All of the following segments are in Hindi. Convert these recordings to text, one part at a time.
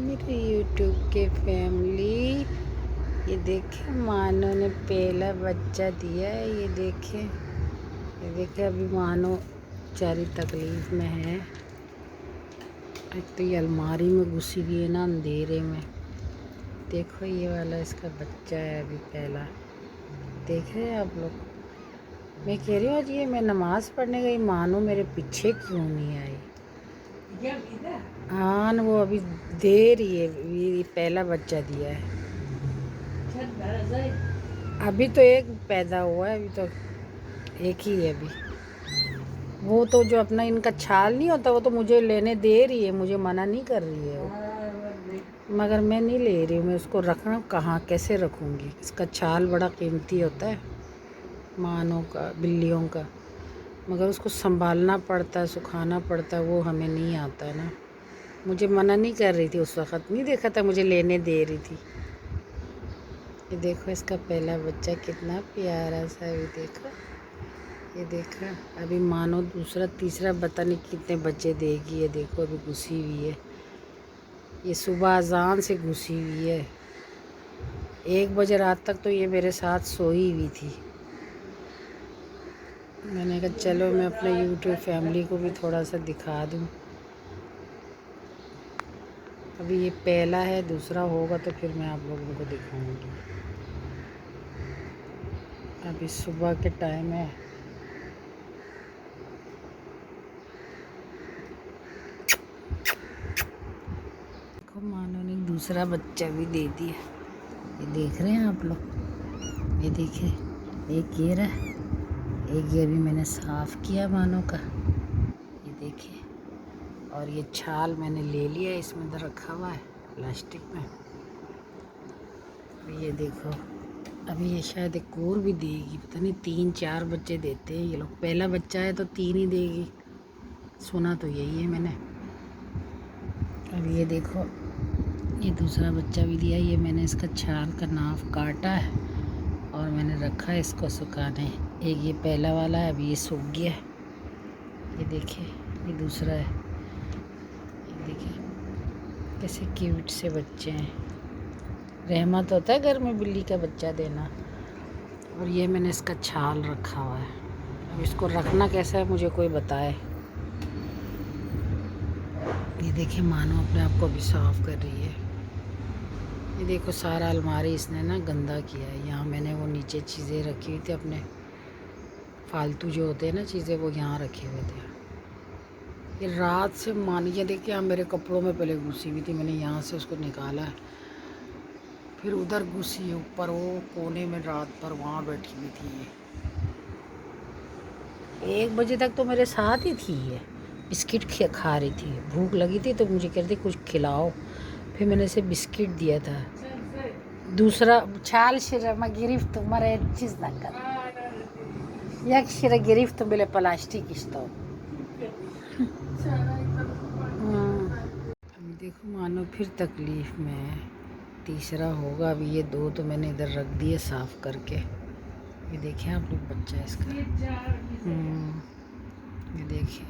मेरे यूट्यूब के फैमिली, ये देखें मानो ने पहला बच्चा दिया है। ये देखें अभी मानो बेचारी तकलीफ़ में है। एक तो ये अलमारी में घुसी हुई है ना अंधेरे में। देखो ये वाला इसका बच्चा है अभी पहला। देख रहे हैं आप लोग। मैं कह रही हूँ आज ये मैं नमाज़ पढ़ने गई, मानो मेरे पीछे क्यों नहीं आई। हाँ न, वो अभी दे रही है। ये पहला बच्चा दिया है। अभी तो एक पैदा हुआ है, अभी तो एक ही है अभी। वो तो जो अपना इनका छाल नहीं होता, वो तो मुझे लेने दे रही है, मुझे मना नहीं कर रही है वो। मगर मैं नहीं ले रही हूँ। मैं उसको रखना कहाँ, कैसे रखूँगी। इसका छाल बड़ा कीमती होता है, मानों का, बिल्लियों का। मगर उसको संभालना पड़ता है, सुखाना पड़ता है, वो हमें नहीं आता है ना। मुझे मना नहीं कर रही थी उस वक़्त, नहीं देखा था, मुझे लेने दे रही थी। ये देखो इसका पहला बच्चा कितना प्यारा सा है। ये देखा अभी मानो दूसरा तीसरा पता नहीं कितने बच्चे देगी। ये देखो अभी घुसी हुई है। ये सुबह अजान से घुसी हुई है। 1 बजे रात तक तो ये मेरे साथ सोई हुई थी। मैंने कहा चलो मैं अपने यूट्यूब फैमिली को भी थोड़ा सा दिखा दूँ। अभी ये पहला है, दूसरा होगा तो फिर मैं आप लोगों को दिखाऊंगी। अभी सुबह के टाइम है। देखो मानो ने दूसरा बच्चा भी दे दिया। ये देख रहे हैं आप लोग। ये देखिए, एक ये रहा, एक ये अभी मैंने साफ़ किया मानो का। ये देखिए, और ये छाल मैंने ले लिया, इसमें अंदर रखा हुआ है प्लास्टिक में। ये देखो अभी ये शायद एक और भी देगी, पता नहीं 3-4 बच्चे देते हैं ये लोग। पहला बच्चा है तो 3 ही देगी, सुना तो यही है मैंने। अब ये देखो ये दूसरा बच्चा भी दिया। ये मैंने इसका छाल का नाफ काटा है और मैंने रखा है इसको सुखाने। एक ये पहला वाला है, अभी ये सूख गया है। ये देखिए ये दूसरा है। ये देखिए कैसे क्यूट से बच्चे हैं। रहमत होता है घर में बिल्ली का बच्चा देना। और ये मैंने इसका छाल रखा हुआ है। अब इसको रखना कैसा है मुझे कोई बताए। ये देखिए मानो अपने आप को भी साफ़ कर रही है। ये देखो सारा अलमारी इसने ना गंदा किया है। यहाँ मैंने वो नीचे चीज़ें रखी हुई थी अपने, फालतू जो होते हैं ना चीज़ें, वो यहाँ रखे हुए थे। ये रात से मानिए देखिए, यहाँ मेरे कपड़ों में पहले घुसी हुई थी। मैंने यहाँ से उसको निकाला है, फिर उधर घुसी है ऊपर वो कोने में, रात भर वहाँ बैठी हुई थी। ये 1 बजे तक तो मेरे साथ ही थी। ये बिस्किट खा रही थी, भूख लगी थी तो मुझे कह रही थी कुछ खिलाओ। फिर मैंने इसे बिस्किट दिया था। दूसरा छाल शिरमा गिरिफ्त मरे चीज़ ना कर एक शिरा गिरिफ्त मिले प्लास्टिक इस्तो। अभी देखो मानो फिर तकलीफ़ में है। तीसरा होगा अभी। ये 2 तो मैंने इधर रख दिए साफ़ करके। ये देखिए आप लोग बच्चा है इसका। ये देखिए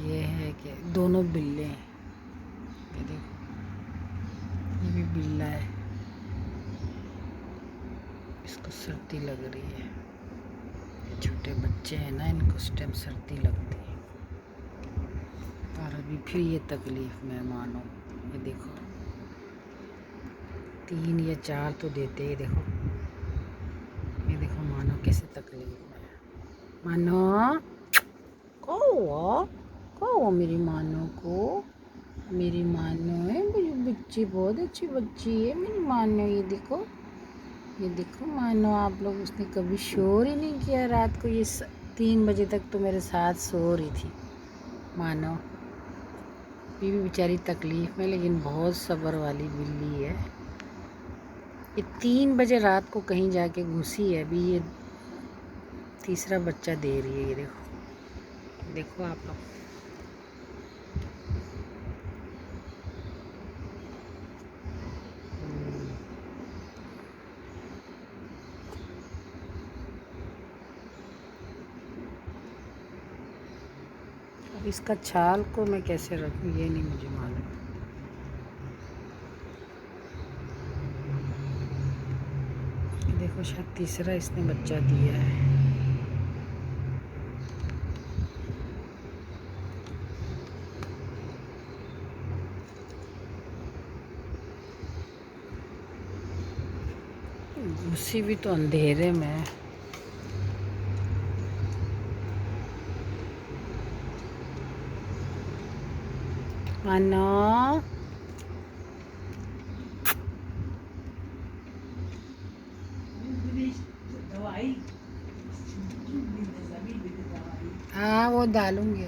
ये है कि दोनों बिल्ले हैं। ये देखो ये भी बिल्ला है। इसको सर्दी लग रही है। ये छोटे बच्चे हैं ना, इनको उस टाइम सर्दी लगती है। और अभी फिर ये तकलीफ़ में मानो। ये देखो 3 या 4 तो देते ही। देखो ये देखो मानो कैसे तकलीफ़ में है। मानो को मेरी मानो को, मेरी मानो है, मेरी बच्ची बहुत अच्छी बच्ची है मेरी मानो। ये देखो मानो आप लोग, उसने कभी शोर ही नहीं किया रात को। ये 3 बजे तक तो मेरे साथ सो रही थी मानो। बीवी बेचारी तकलीफ़ में, लेकिन बहुत सब्र वाली बिल्ली है। ये 3 बजे रात को कहीं जाके घुसी है। अभी ये तीसरा बच्चा दे रही है। ये देखो, देखो आप लोग। अब इसका छाल को मैं कैसे रखूँ ये नहीं मुझे मालूम। देखो शायद तीसरा इसने बच्चा दिया है। घुसी भी तो अंधेरे में। मानो हाँ वो डालूंगी।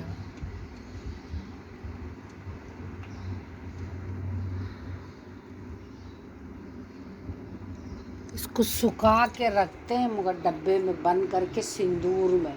इसको सुखा के रखते हैं मगर डब्बे में बंद करके सिंदूर में।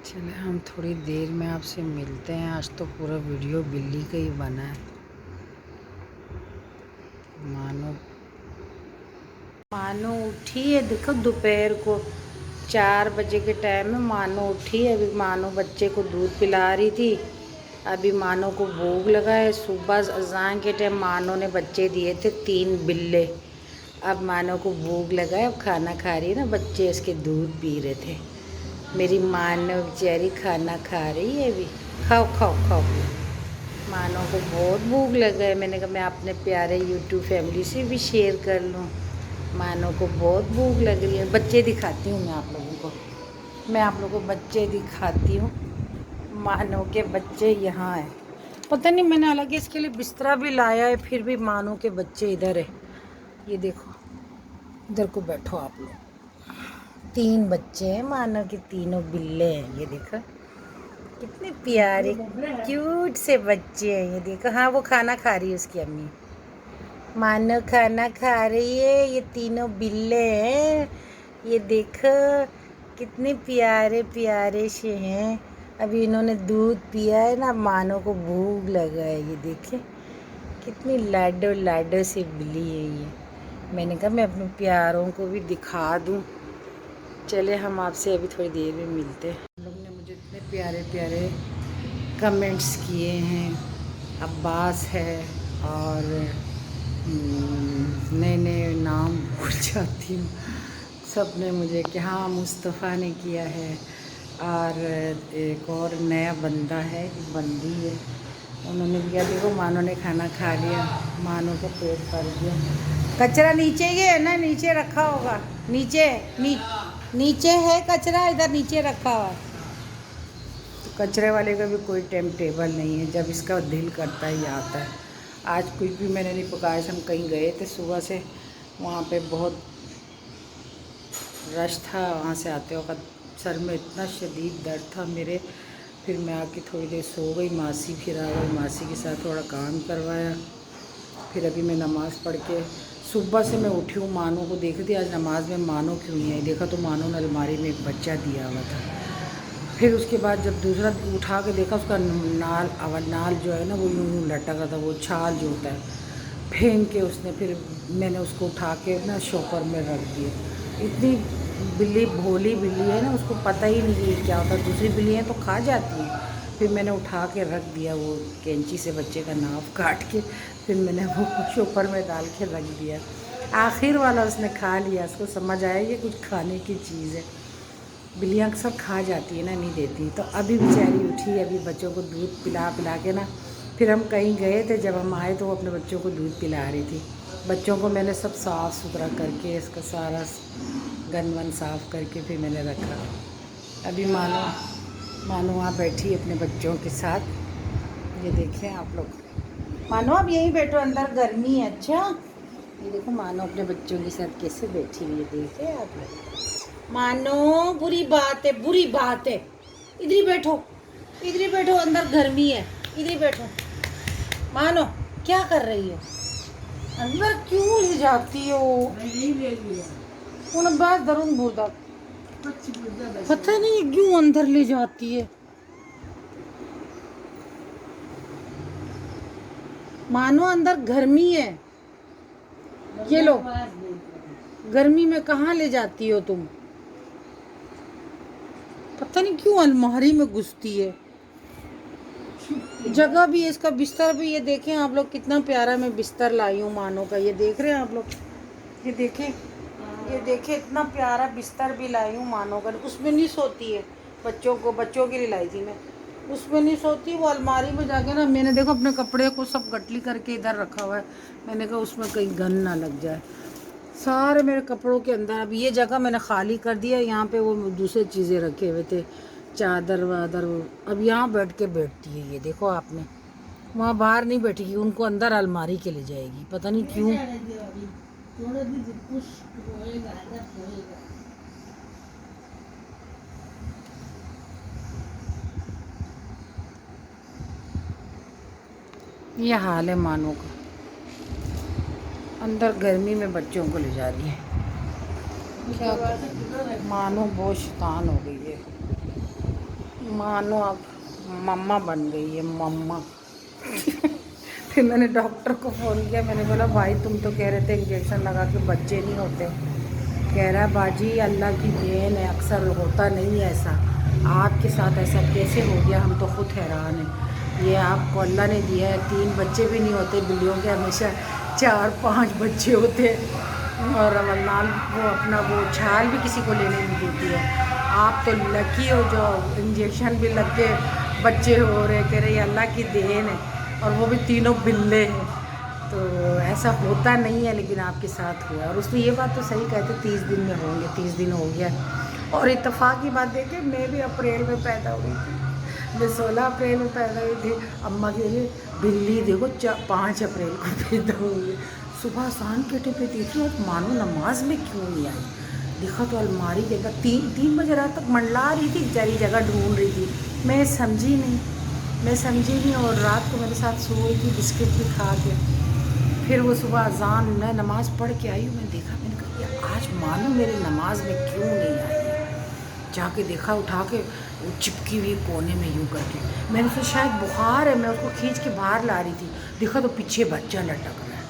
चले हम थोड़ी देर में आपसे मिलते हैं। आज तो पूरा वीडियो बिल्ली का ही बना है। मानो मानो उठी है, देखो दोपहर को 4 बजे के टाइम में मानो उठी है। अभी मानो बच्चे को दूध पिला रही थी। अभी मानो को भूख लगा है। सुबह अज़ान के टाइम मानो ने बच्चे दिए थे 3 बिल्ले। अब मानो को भूख लगा है, अब खाना खा रही है ना। बच्चे इसके दूध पी रहे थे। मेरी मानो बेचारी खाना खा रही है अभी। खाओ खाओ खाओ। मानो को बहुत भूख लगा है। मैंने कहा मैं अपने प्यारे यूट्यूब फैमिली से भी शेयर कर लूँ। मानो को बहुत भूख लग रही है। बच्चे दिखाती हूँ मैं आप लोगों को। मैं आप लोगों को बच्चे दिखाती हूँ। मानो के बच्चे यहाँ हैं। पता नहीं मैंने हालांकि इसके लिए बिस्तरा भी लाया है, फिर भी मानो के बच्चे इधर है। ये देखो, इधर को बैठो आप लोग। 3 बच्चे हैं मानो के, तीनों बिल्ले हैं। ये देखो कितने प्यारे क्यूट से बच्चे हैं। ये देखो, हाँ वो खाना खा रही है उसकी अम्मी। मानो खाना खा रही है। ये तीनों बिल्ले हैं। ये देखो कितने प्यारे प्यारे से हैं। अभी इन्होंने दूध पिया है ना, मानो को भूख लगा है। ये देखे कितनी लाडो लाडो सी बिल्ली है ये। मैंने कहा मैं अपने प्यारों को भी दिखा दूँ। चले हम आपसे अभी थोड़ी देर में मिलते हैं। लोग ने मुझे इतने प्यारे प्यारे कमेंट्स किए हैं। अब्बास है और नए नए नाम भूल जाती हूँ। सब ने मुझे कि हाँ मुस्तफ़ा ने किया है, और एक और नया बंदा है, बंदी है, उन्होंने भी किया। देखो मानो ने खाना खा लिया, मानो को पेट भर गया। कचरा नीचे ही है ना, नीचे रखा होगा। नीचे है कचरा, इधर नीचे रखा हुआ। तो कचरे वाले का भी कोई टाइम टेबल नहीं है, जब इसका दिल करता ही आता है। आज कुछ भी मैंने नहीं पकाया। हम कहीं गए थे सुबह से, वहाँ पे बहुत रश था। वहाँ से आते वक्त सर में इतना शदीद दर्द था मेरे। फिर मैं आके थोड़ी देर सो गई। मासी फिर आ गई, मासी के साथ थोड़ा काम करवाया। फिर अभी मैं नमाज़ पढ़ के सुबह से मैं उठी हूँ। मानो को देखी थी, आज नमाज में मानो क्यों नहीं आई। देखा तो मानो ने अलमारी में एक बच्चा दिया हुआ था। फिर उसके बाद जब दूसरा उठा के देखा, उसका नाल जो है ना वो यूँ यूँ लटक रहा था, वो छाल जो होता है फेंक के उसने। फिर मैंने उसको उठा के ना शॉपर में रख दिया। इतनी बिल्ली भोली बिल्ली है ना, उसको पता ही नहीं है क्या होता है। दूसरी बिल्लियाँ तो खा जाती हैं, फिर मैंने उठा के रख दिया, वो कैंची से बच्चे का नाक काट के फिर मैंने वो शोपर में डाल के रख दिया। आखिर वाला उसने खा लिया, उसको समझ आया ये कुछ खाने की चीज़ है। बिल्लियाँ अक्सर खा जाती है ना, नहीं देती। तो अभी बेचारी उठी, अभी बच्चों को दूध पिला पिला के ना, फिर हम कहीं गए थे, जब हम आए तो वो अपने बच्चों को दूध पिला रही थी। बच्चों को मैंने सब साफ़ सुथरा करके, इसका सारा गन वन साफ़ करके फिर मैंने रखा। अभी मानो वहाँ बैठी अपने बच्चों के साथ, ये देखें आप लोग। मानो अब यहीं बैठो, अंदर गर्मी है। अच्छा, ये देखो मानो अपने बच्चों के साथ कैसे बैठी हुई है, देखे आप लोग। मानो बुरी बात है, बुरी बात है। इधर ही बैठो, इधर ही बैठो, अंदर गर्मी है, इधर ही बैठो। मानो क्या कर रही हो? अंदर क्यों ले जाती हो? उन बात दरुन बुर्दा, पता नहीं क्यों अंदर ले जाती है। मानो अंदर गर्मी है, ये लो। गर्मी में कहाँ ले जाती हो तुम? पता नहीं क्यों अलमारी में घुसती है। जगह भी है, इसका बिस्तर भी, ये देखें आप लोग कितना प्यारा मैं बिस्तर लाई हूँ मानो का। ये देख रहे हैं आप लोग, ये देखें, ये देखें इतना प्यारा बिस्तर भी लाई हूँ मानो का। उसमें नहीं सोती है, बच्चों के लिए लाई थी मैं। उसमें नहीं सोती, वो अलमारी में जाके ना, मैंने देखो अपने कपड़े को सब गटली करके इधर रखा हुआ है। मैंने कहा उसमें कहीं गन ना लग जाए, सारे मेरे कपड़ों के अंदर। अब ये जगह मैंने खाली कर दिया, यहाँ पे वो दूसरी चीज़ें रखे हुए थे, चादर वादर। अब यहाँ बैठ के बैठती है, ये देखो आपने। वहाँ बाहर नहीं बैठेगी, उनको अंदर अलमारी के ले जाएगी, पता नहीं क्यों। ये हाल है मानो का, अंदर गर्मी में बच्चों को ले जा रही है। क्या मानो बहुत शैतान हो गई है। मानो अब मम्मा बन गई है, मम्मा। फिर मैंने डॉक्टर को फ़ोन किया, मैंने बोला भाई तुम तो कह रहे थे इंजेक्शन लगा के बच्चे नहीं होते। कह रहा बाजी अल्लाह की देन है, अक्सर होता नहीं है ऐसा। आपके साथ ऐसा कैसे हो गया, हम तो खुद हैरान हैं। ये आपको अल्लाह ने दिया है, 3 बच्चे भी नहीं होते बिल्लियों के, हमेशा 4-5 बच्चे होते हैं। और अल्लाह वो अपना वो छाल भी किसी को लेने नहीं देती है। आप तो लकी हो जो इंजेक्शन भी लग के बच्चे हो रहे। कह रहे अल्लाह की देन है, और वो भी तीनों बिल्ले हैं। तो ऐसा होता नहीं है, लेकिन आपके साथ हुआ। और उसने ये बात तो सही कहते 30 दिन में होंगे, 30 दिन हो गया। और इत्तेफाक की बात देखे, मैं भी अप्रैल में पैदा हुई थी, मैं 16 अप्रैल में पैदा हुई थी। अम्मा के लिए बिल्ली देखो 5 अप्रैल को पैदा हुई। सुबह शाम के टिपे देखी, और मानो नमाज में क्यों नहीं आई। देखा तो अलमारी के अंदर 3 बजे रात तक मंडला रही थी, बेचारी जगह ढूंढ रही थी। मैं समझी नहीं, और रात को मेरे साथ सोई थी बिस्किट भी खा के। फिर वो सुबह अजान, मैं नमाज़ पढ़ के आई हूँ, मैं देखा, मैंने कहा आज मानो मेरी नमाज में क्यों नहीं आई है। जाके देखा, उठा के वो चिपकी हुई कोने में यूँ करके। मैंने सोचा शायद बुखार है, मैं उसको खींच के बाहर ला रही थी। देखा तो पीछे बच्चा लटक रहा है,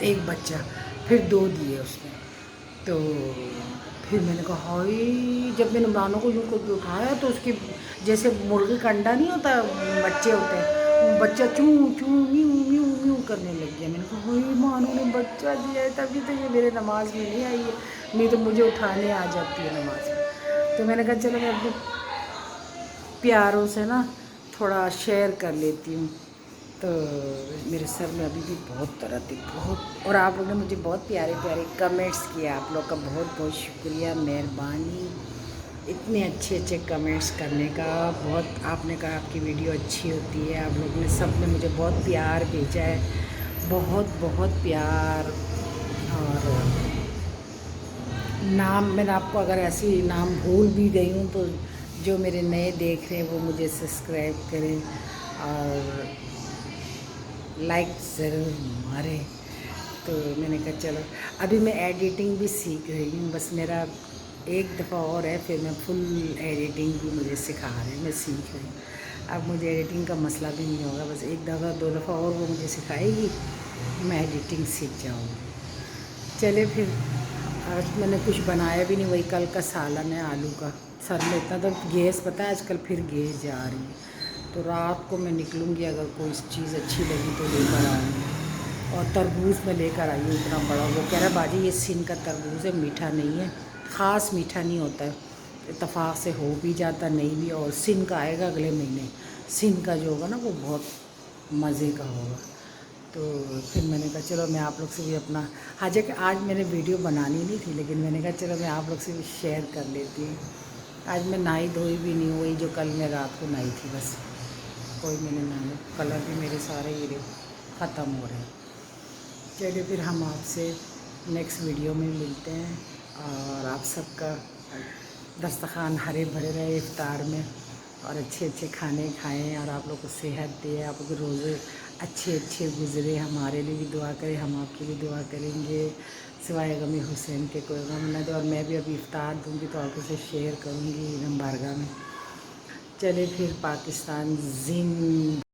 एक बच्चा। फिर 2 दिए उसने। तो फिर मैंने कहा हाय, जब मैंने मानो को यूँ करके उठाया तो उसके जैसे मुर्गी का अंडा नहीं होता, बच्चे होते हैं, बच्चा चूँ चूँ म्यू म्यू म्यू करने लग गया। मैंने कहा हाय, मानो ने बच्चा दिया है, तभी तो ये मेरे नमाज में नहीं आई है, नहीं तो मुझे उठाने आ जाती है नमाज में। तो मैंने कहा चलो मैं अपने प्यारों से ना थोड़ा शेयर कर लेती हूँ। तो मेरे सर में अभी भी बहुत दर्द है, बहुत। और आप लोगों ने मुझे बहुत प्यारे प्यारे कमेंट्स किए, आप लोग का बहुत बहुत शुक्रिया, मेहरबानी इतने अच्छे कमेंट्स करने का। बहुत आपने कहा आपकी वीडियो अच्छी होती है, आप लोगों ने सब ने मुझे बहुत प्यार भेजा है, बहुत बहुत प्यार। और नाम मैंने आपको अगर ऐसी नाम भूल भी गई हूँ तो जो मेरे नए देख रहे हैं वो मुझे सब्सक्राइब करें और लाइक ज़रूर मारें। तो मैंने कहा चलो अभी मैं एडिटिंग भी सीख रही हूँ, बस मेरा एक दफ़ा और है, फिर मैं फुल एडिटिंग भी मुझे सिखा रहे हैं, मैं सीख रही हूँ। अब मुझे एडिटिंग का मसला भी नहीं होगा, बस एक दफ़ा 2 दफ़ा और वो मुझे सिखाएगी, मैं एडिटिंग सीख जाऊँगी। चले फिर, आज मैंने कुछ बनाया भी नहीं, वही कल का सालन है आलू का। सर में इतना तो गैस, पता है आजकल फिर गैस जा रही है, तो रात को मैं निकलूँगी, अगर कोई चीज़ अच्छी लगी तो लेकर आऊँगी। और तरबूज में लेकर आई हूँ इतना बड़ा। वो कह रहा बाजी ये सिंध का तरबूज है, मीठा नहीं है, ख़ास मीठा नहीं होता है, इत्तेफाक से हो भी जाता नहीं भी। और सिंध का आएगा अगले महीने, सिंध का जो होगा ना वो बहुत मज़े का होगा। तो फिर मैंने कहा चलो मैं आप लोग से भी अपना, हालांकि आज मैंने वीडियो बनानी नहीं थी, लेकिन मैंने कहा चलो मैं आप लोग से भी शेयर कर लेती हूँ। आज मैं नहाई धोई भी नहीं हुई, जो कल मैं रात को नहाई थी बस, कोई मैंने नहाया, कलर भी मेरे सारे ये ख़त्म हो रहे हैं। चलिए फिर हम आपसे नेक्स्ट वीडियो में मिलते हैं, और आप सबका दस्तरखान हरे भरे रहे इफ्तार में, और अच्छे अच्छे खाने खाएं, और आप लोग को सेहत दे, आप लोग रोज़े अच्छे अच्छे गुज़रे। हमारे लिए भी दुआ करें, हम आपके लिए दुआ करेंगे। सिवाय गमी हुसैन के कोई गम न दे। और मैं भी अभी इफ्तार दूँगी तो आपको से शेयर करूँगी ईदम बारगाह में। चले फिर, पाकिस्तान जिंद।